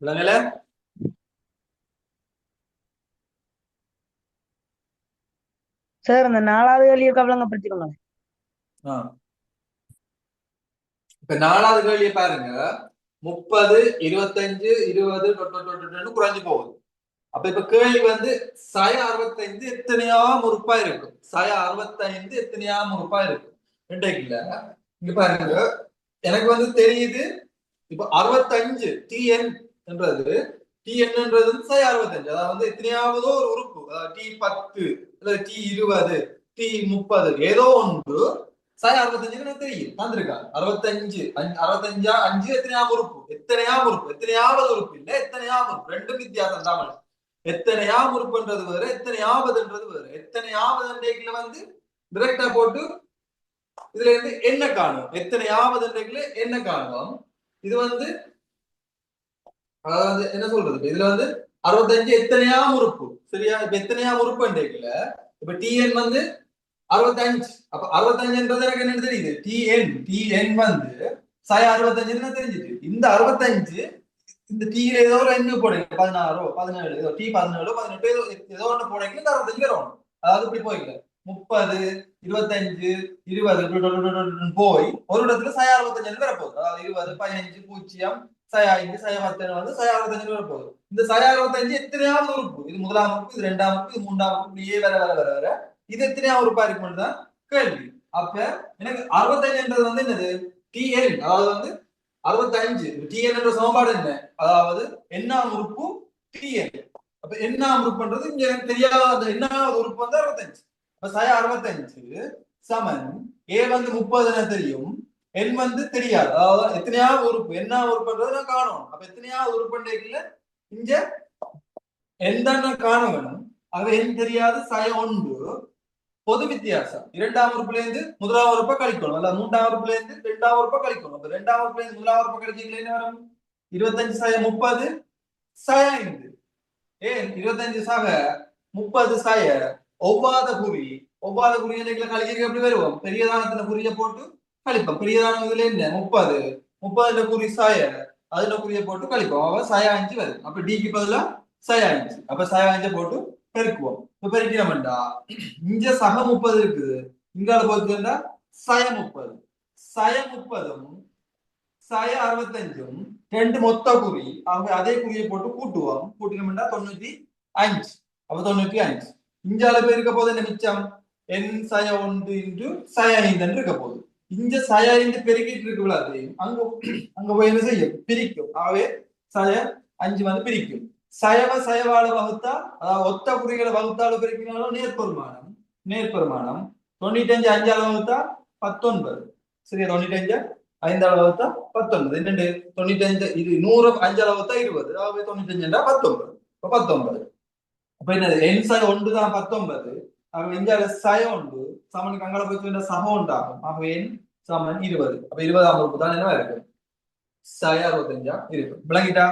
விளங்கல? சார், அந்த 4வது கேள்வியை கவலங்கப்படுத்திக்கோங்க. இப்ப 4வது கேள்வியை பாருங்க. 30, 25, 20 குறைஞ்சு போகுது. அப்ப இப்ப கேள்வி வந்து 65 எத்தனையாம் உறுப்பா இருக்கும்? 65 எத்தனையாம் உறுப்பா இருக்கும்? ரெண்டைக்குல இங்க பாருங்க. எனக்கு வந்து தெரியுது இப்ப 65 டிஎன் என்றது, டிஎன்ன்றது 65. அதாவது வந்து எத்தனையாவதோ ஒரு உறுப்பு, T10 அல்லது T20, T30 ஏதோ ஒன்று 65 எனக்கு தெரியும். வந்திருக்கா 65 5 எத்தனையாம் உறுப்பு, எத்தனையாம் உறுப்பு, எத்தனையாவது உறுப்பு இல்ல, எத்தனையாம் உறுப்பு. ரெண்டும் வித்தியாசம் தான். எத்தனையாம் உறுப்புன்றது வேற, எத்தனையாவதுன்றது வேற. எத்தனையாவது வந்து டிரெக்டா போட்டு இதுல இருந்து என்ன காணும்? எத்தனையாவது என்ன காணுவோம்? இது வந்து அதாவது என்ன சொல்றது இதுல வந்து 65 எத்தனையாம் உறுப்பு சரியா இப்ப எத்தனையாம் உறுப்பு இப்ப டிஎன் வந்து 65 அப்ப 65 எனக்கு என்ன தெரியுது டிஎன் வந்து 65 தெரிஞ்சுட்டு இந்த 65 இந்த டீல ஏதோ ஒரு எண்ணு போடுங்க 16 17 ஏதோ டி 17 18 ஏதோ ஒண்ணு போடுங்க இந்த 65 வரும் அதாவது இப்படி போய்க்கல 30 25 20 போய் ஒரு இடத்துல 65 வரப்போகுது அதாவது 20 15 பூஜ்ஜியம் 5 10 வந்து 65 வரப்போகுது இந்த 65 எத்தனையாவது உறுப்பு இது முதலாம் உறுப்பு இது இரண்டாம் உறுப்பு இது மூன்றாம் உறுப்பு இப்படியே வர வர வர வர இது எத்தனையாவது உறுப்பா இருக்குன்னு தான் கேள்வி அப்ப எனக்கு 65 வந்து என்னது டிஎல் அதாவது வந்து 65 டிஎன் என்ற சமன்பாடு என்ன அதாவது எண்ணாம் உறுப்பு டிஎன் அப்ப எண்ணாம் உறுப்புன்றது இங்க எனக்கு தெரியாத அந்த எண்ணாவது உறுப்பு வந்து 65 அப்ப 65 சமன் ஏ வந்து 30 என தெரியும் என் வந்து தெரியாது அதாவது எத்தனையாவது உறுப்பு என்ன உறுப்புன்றது நான் காணணும் அப்ப எத்தனையாவது உறுப்புல இங்க எந்த காண வேணும் அது என் தெரியாது 1 பொது வித்தியாசம் இரண்டாம் உறுப்புல இருந்து முதலாம் உறுப்பை கழிக்கணும் அல்ல மூன்றாம் உறுப்புல இருந்து இரண்டாம் உறுப்பை கழிக்கணும் அப்ப இரண்டாம் உறுப்புல இருந்து முதலாம் உறுப்பை கழிச்சீங்களா என்ன வரும் 25 30 5 ஏன் 25 30 ஒவ்வாத குறி என்ன கழிக்க எப்படி வருவோம் பெரியதானத்துல குறிய போட்டு கழிப்போம் பெரியதானம் இதுல என்ன 30 குறி அதுல குறிய போட்டு கழிப்போம் அவ 5 வருது அப்ப டிக்கு பதிலா 5 அப்ப 5 போட்டு பெருக்குவோம் இப்ப பெருக்கிறோம்டா இங்க 30 இருக்குது இங்கால போச்சுன்னா 30 65 ரெண்டு மொத்த குறி அவங்க அதே குறியை போட்டு கூட்டுவோம் கூட்டினோம்னா 95 அப்ப 95 இஞ்சால இருக்க போது என்ன மிச்சம் என் 1 இன்டு 5 இருக்க போகுது இங்க 5 பெருக்கிட்டு இருக்குல்ல அதையும் அங்க போய் என்ன செய்யும் பிரிக்கும் ஆகவே 5 வந்து பிரிக்கும் சயவால வகுத்தா அதாவது ஒத்த குறிகளை வகுத்தாலும் பெருக்கினாலும் நேர்பெருமானம் 95 5ஆல வகுத்தா 19 சரியா 95 5ஆல வகுத்தா 19 என்னண்டு 95 இது 100 5ஆல வகுத்தா 20 ஆகவே 95 19 அப்ப என்னது என் 1 தான் 19 ஆகவே இஞ்சால 1 சமனுக்கு அங்கால போய் சொன்னா சக உண்டாகும் ஆகவே என் சமன் 20 அப்ப 20ஆம் உறுப்பு தான் என்னவா இருக்கு 65 இருக்கு விளங்கிட்டா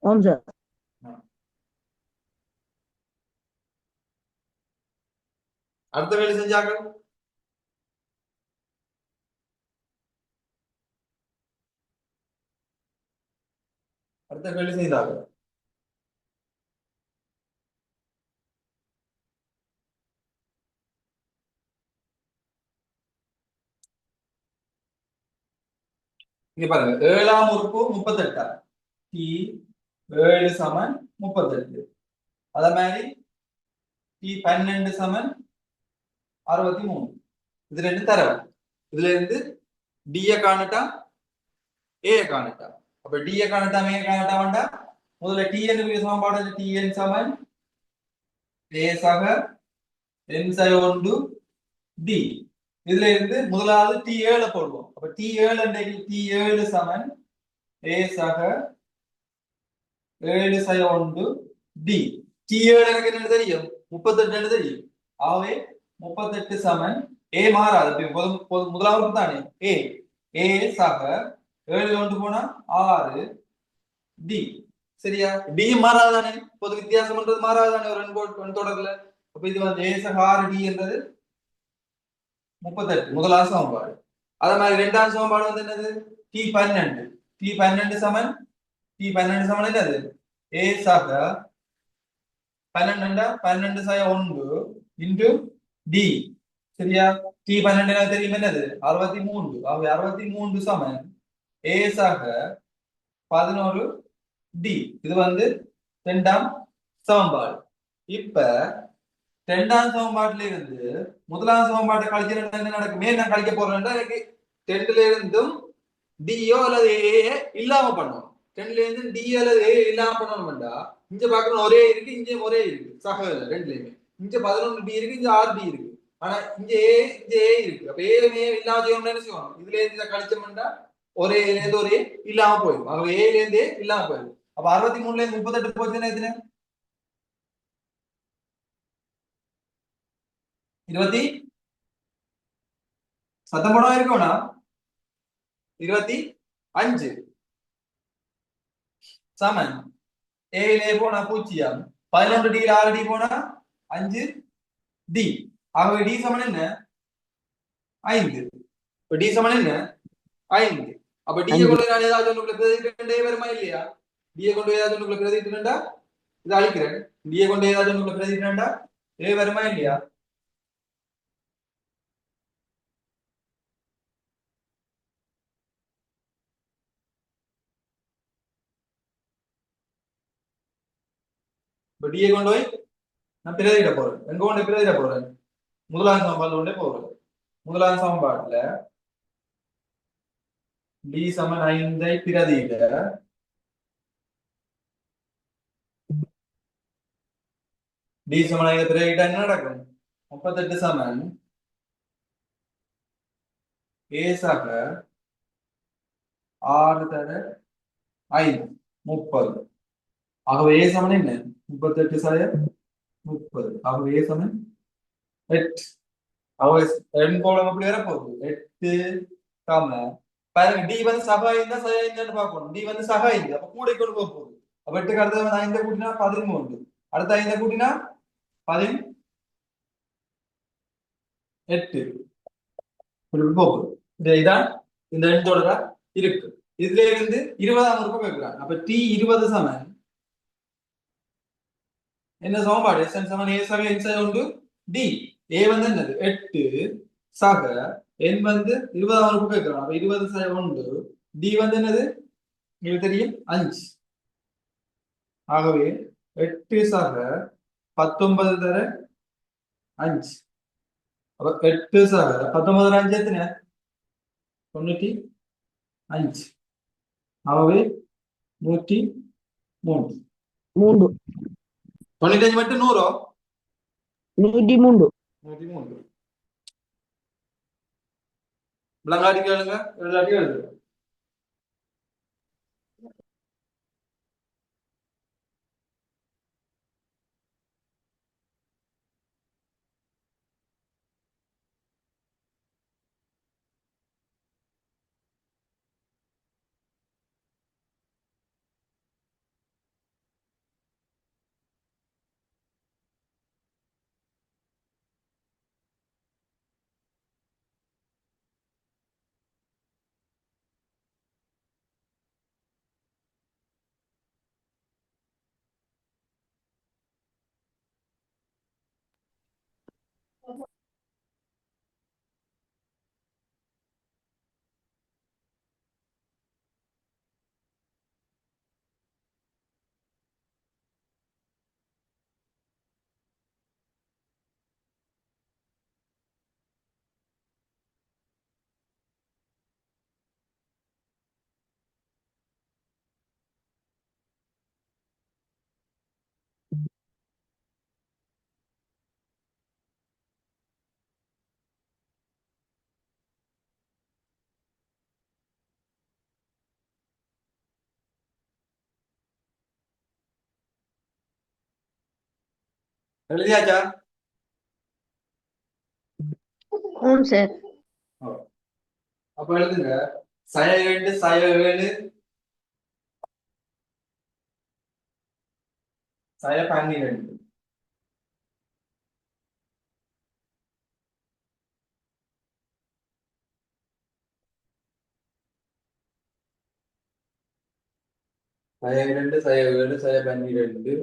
ஆம் சார் அடுத்த வேலை செஞ்சாங்க அடுத்த வேலை செய்தாங்க இங்க பாருங்க ஏழாம் உறுப்பு 38 டி 7 சமன் 38 அத மாதிரி டி 12 சமன் 63 இது ரெண்டு தரவு இதுல இருந்து டிய காணட்டா ஏ காணட்டா அப்ப டிய காணட்டா ஏ காணட்டா வேண்டாம் முதல்ல டிஎன் சமன்பாடு டிஎன் சமன் ஏ சக என் 1 டி இதுல இருந்து முதலாவது டி7 போடுவோம் அப்ப டி7 டி7 சமன் ஏ சக 7 1 டி டி7 எனக்கு என்ன தெரியும் 38 தெரியும் ஆகவே 38 சமன் ஏ மாறாது முதலாவது தானே ஏ சக 7 1 போனா 6 டி சரியா டி மாறாதானே பொது வித்தியாசம்ன்றது மாறாதானே ஒரு ரெண்டு தொடர்ல அப்ப இது வந்து ஏ சக 6 டி என்றது 38 முதலாவது சமன்பாடு அதே மாதிரி இரண்டாவது சமன்பாடு வந்து என்னது டி12 சமன் என்னது ஏ சக 12 1 இன்டு டி சரியா டி12 தெரியும் என்னது 63 ஆகவே 63 சமன் ஏ சக 11 டி இது வந்து இரண்டாம் சமன்பாடு இப்ப இரண்டாம் சமன்பாட்டுல இருந்து முதலாம் சமன்பாட்டை கழிச்சு என்ன நடக்கும் மேல் நான் கழிக்க போறேன்னா எனக்கு 10ல இருந்தும் டியோ அல்லது ஏ இல்லாம பண்ணுவோம் 10ல இருந்து டி அல்லது ஏ இல்லாம பண்ணணும்டா இங்க பாக்கணும் ஒரே இருக்கு இங்க ஒரே இருக்கு சகல ரெண்டுலயுமே இங்க 11 டி இருக்கு இங்க 6 டி இருக்கு ஆனா இங்க ஏ இருக்கு அப்ப ஏ இல்லாம செய்யணும்னு என்ன செய்வோம் இதுல இருந்து கழிச்சோம்னா ஒரே இருந்து ஒரே இல்லாம போயிடும் ஆகவே ஏல இருந்தே இல்லாம போயிடும் அப்ப 63ல இருந்து 38 போச்சுன்னா எத்தனை 20 சத்தம் போடாம இருக்கணும். 25 சமன் ஏலே போனா 0, 11 டி 6 டி போனா 5 டி. ஆகவே டி சமன் என்ன? 5. இப்ப டி சமன் என்ன? 5. அப்ப டி அஞ்சு. கொண்டு நான் ஏதாவது ஒண்ணுக்குள்ள பிரதிட்டே வருமா இல்லையா? டி கொண்டு ஏதாவது ஒண்ணுக்குள்ள பிரதிட்டா இது அழிக்கிறேன். டி கொண்டு ஏதாவது ஒண்ணுக்குள்ள பிரதிட்டா ஏ வருமா இல்லையா? இப்ப டி கொண்டு போய் நான் பிரதியிட போறேன். எங்க கொண்டு பிரதியிட போறேன்? முதலாம் சமன்பாடு கொண்டே போறேன். முதலாம் சமன்பாட்டுல டி சமன் 5 பிரதியிட டி சமன் 5 பிரதியிட என்ன நடக்கும்? 38 சமன் ஏ சக 6 தர 5 30. ஆகவே ஏ சமன் என்ன? 38 சய 30. ஆகவே ஏ சமன் 8. ஆகவே எண் கோலம் எப்படி வரப்போகுது? 8 காம பாருங்க டி வந்து சக 5 சய 5 பார்க்கணும். டி வந்து சக 5 அப்ப கூட கொண்டு போக போகுது. அப்ப 8க்கு அடுத்தது 5 கூட்டினா 13. அடுத்த 5 கூட்டினா 18. இப்படி போகுது. இதான் இந்த எண் தொடரா இருக்கு. இதுல இருந்து 20ஆம் உறுப்பு கேட்கிறான். அப்ப டி 20 சமன் என்ன சமன்பாடு? எஸ்என் சமன் ஏ சக என் சக உண்டு டி. ஏ வந்து என்னது? 8 சக என் வந்து 20ஆம் உறுப்பு கேட்கிறான். அப்ப 20 சக உண்டு. டி வந்து என்னது? உங்களுக்கு தெரியும் 5. ஆகவே 8 சக 19 தர 5. அப்ப 8 சக 19 தர 5 எத்தனை? 95. ஆகவே 103. 3. 95 மட்டும் 100. 103. 103. விளங்காட்டி கேளுங்க, எழுதாட்டி எழுதுங்க. எழுதியாச்சா? சார். ஓ. அப்ப எழுதுங்க. சய 2 சய 7 சய 12. சய 2 சய 7 சய 12.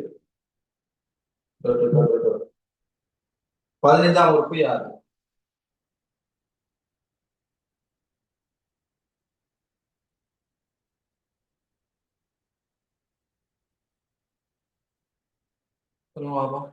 15ஆம் உறுப்பு யாரு? சொல்லுங்க பாப்போம்.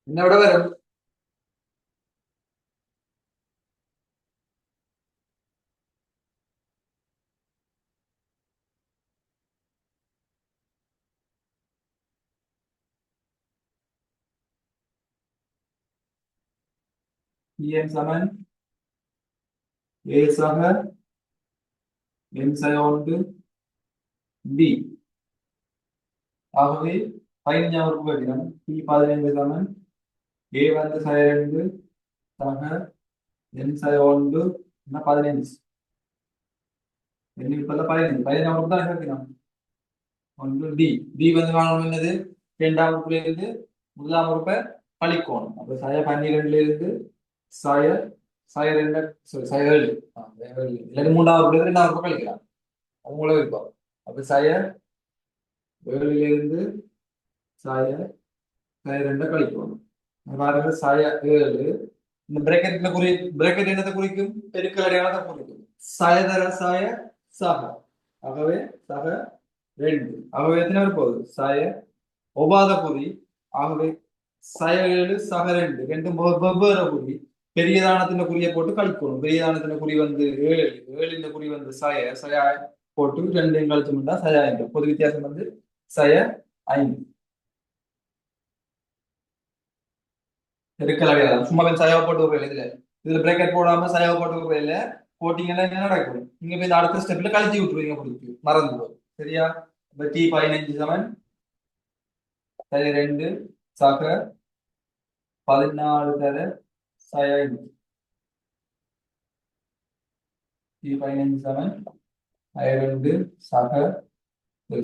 என்ன விட வரும் EN சமன் A சக N சக 1 B. ஆகவே 15 உறுப்பு கடினம் P15 சமன் A வந்து சக 2 சக N சக 1 என்ன 15 N இப்பல 15 உறுப்பு தான் கடினம் ஒன்று D. D வந்து காணும் என்னது இரண்டாம் உறுப்புல இருந்து முதலாம் உறுப்பை கழிக்கணும் அப்ப சய 12ல இருந்து சய சய 2 சய 7 இல்ல மூன்றாம் உறுப்புல இருந்து இரண்டாம் உறுப்பை கழிக்கலாம் அவங்களே இருப்போம் அப்ப சய 7ல இருந்து சய சய 2 கழிக்கணும் பாருங்க சய 7 இந்த பிரேக்கெட்ல பிரேக்கெட் என்னத்தை குறிக்கும் பெருக்கல் அடையாளத்தை குறிக்கும் சய தர சய சக ஆகவே சக 2 ஆகவே எத்தனை பேர் போகுது சய ஒவ்வாத குறி ஆகவே சய 7 சக 2 ரெண்டும் வெவ்வேறு குறி பெரியதானத்தின் குறியை போட்டு கழிக்கணும் பெரியதானத்தின் குறி வந்து 7 இந்த குறி வந்து சய சய போட்டு 2 கழிச்சோம்னா சய 5 பொது வித்தியாசம் வந்து சய 5 பெருக்கல் அடையாளம் சும்மா சயாவை போட்டு விடுறேன் இதுல பிரேக்கெட் போடாம சயாவை போட்டு விடுறேன் போட்டீங்கன்னா என்ன நடக்கும் நீங்க போய் இந்த அடுத்த ஸ்டெப்ல கழிச்சு விட்டுருவீங்க முடிச்சு மறந்து போகும் சரியா T15 சமன் சய 2 சக 14 தர சய 5 T15 சமன் சய 2 சக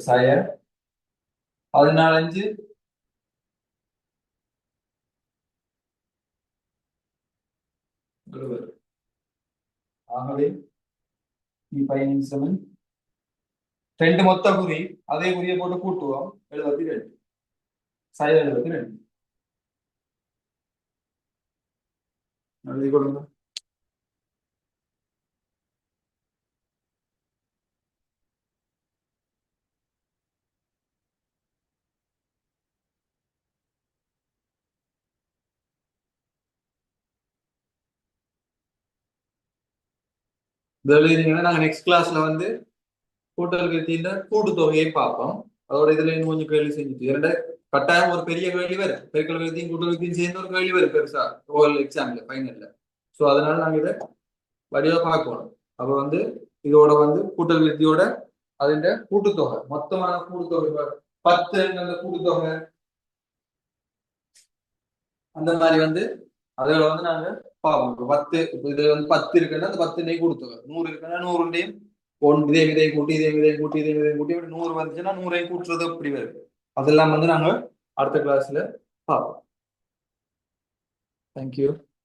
சய 14 ஆகவே T15 சமன் 2 மொத்த குறி அதே குறியை போட்டு கூட்டுவோம் 72 சய 72 எழுதி கொடுங்க இது எழுதினீங்கன்னா நாங்க நெக்ஸ்ட் கிளாஸ்ல வந்து கூட்டல் வித்தியில கூட்டுத்தொகையை பார்ப்போம் அதோட இதுல இன்னும் கொஞ்சம் கேள்வி செஞ்சுட்டு இரண்டு கட்டாயம் ஒரு பெரிய கேள்வி வரும் பெருக்கல் வித்தியும் கூட்டல் வித்தியும் சேர்ந்து ஒரு கேள்வி வரும் பெருசா ஓவல் எக்ஸாம்ல ஃபைனல்ல சோ அதனால நாங்க இதை வடிவா பார்க்கணும் அப்ப வந்து இதோட வந்து கூட்டல் வித்தியோட അതിന്റെ கூட்டுத்தொகை மொத்தமான கூட்டுத்தொகை 10 என்ற கூட்டுத்தொகை அந்த மாதிரி வந்து அதுல வந்து நாங்க பார்ப்போம் 10 இது வந்து 10 இருக்குன்னா அந்த 10 கூட்டுத்தொகை 100 இருக்குன்னா 100 இதே கூட்டி இதே கூட்டி 100 வந்துச்சுன்னா 100 கூட்டுறது அப்படி வருது அதெல்லாம் வந்து நாங்க அடுத்த கிளாஸ்ல பார்ப்போம் தேங்க்யூ